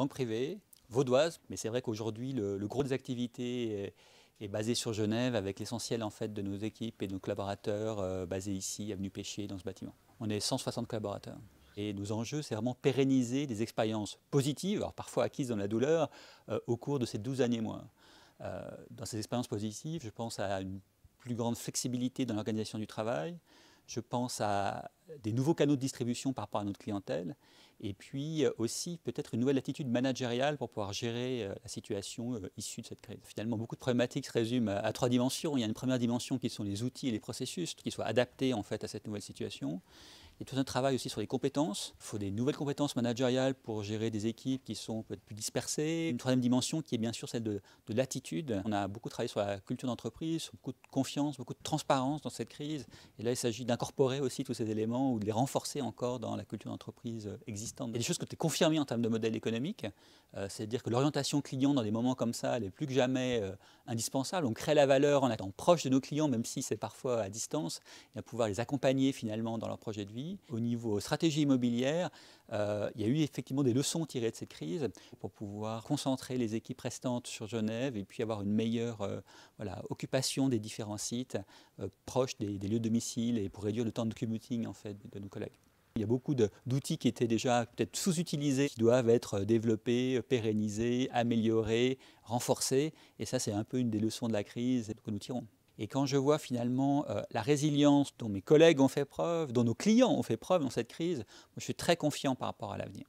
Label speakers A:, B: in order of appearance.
A: banque privée, vaudoise, mais c'est vrai qu'aujourd'hui, le gros des activités est basé sur Genève, avec l'essentiel en fait de nos équipes et de nos collaborateurs basés ici, avenue Péchier, dans ce bâtiment. On est 160 collaborateurs. Et nos enjeux, c'est vraiment pérenniser des expériences positives, alors parfois acquises dans la douleur, au cours de ces 12 derniers mois. Dans ces expériences positives, je pense à une plus grande flexibilité dans l'organisation du travail, je pense à des nouveaux canaux de distribution par rapport à notre clientèle, et puis aussi peut-être une nouvelle attitude managériale pour pouvoir gérer la situation issue de cette crise. Finalement, beaucoup de problématiques se résument à 3 dimensions. Il y a une première dimension qui sont les outils et les processus qui soient adaptés en fait à cette nouvelle situation. Il y a tout un travail aussi sur les compétences. Il faut des nouvelles compétences managériales pour gérer des équipes qui sont peut-être plus dispersées. Une troisième dimension qui est bien sûr celle de l'attitude. On a beaucoup travaillé sur la culture d'entreprise, sur beaucoup de confiance, beaucoup de transparence dans cette crise. Et là, il s'agit d'incorporer aussi tous ces éléments ou de les renforcer encore dans la culture d'entreprise existante. Il y a des choses qui ont été confirmées en termes de modèle économique. C'est-à-dire que l'orientation client dans des moments comme ça, elle est plus que jamais indispensable. On crée la valeur en étant proche de nos clients, même si c'est parfois à distance, et à pouvoir les accompagner finalement dans leur projet de vie. Au niveau stratégie immobilière, il y a eu effectivement des leçons tirées de cette crise pour pouvoir concentrer les équipes restantes sur Genève et puis avoir une meilleure occupation des différents sites proches des lieux de domicile et pour réduire le temps de commuting en fait, de nos collègues. Il y a beaucoup d'outils qui étaient déjà peut-être sous-utilisés, qui doivent être développés, pérennisés, améliorés, renforcés. Et ça, c'est un peu une des leçons de la crise que nous tirons. Et quand je vois finalement la résilience dont mes collègues ont fait preuve, dont nos clients ont fait preuve dans cette crise, moi, je suis très confiant par rapport à l'avenir.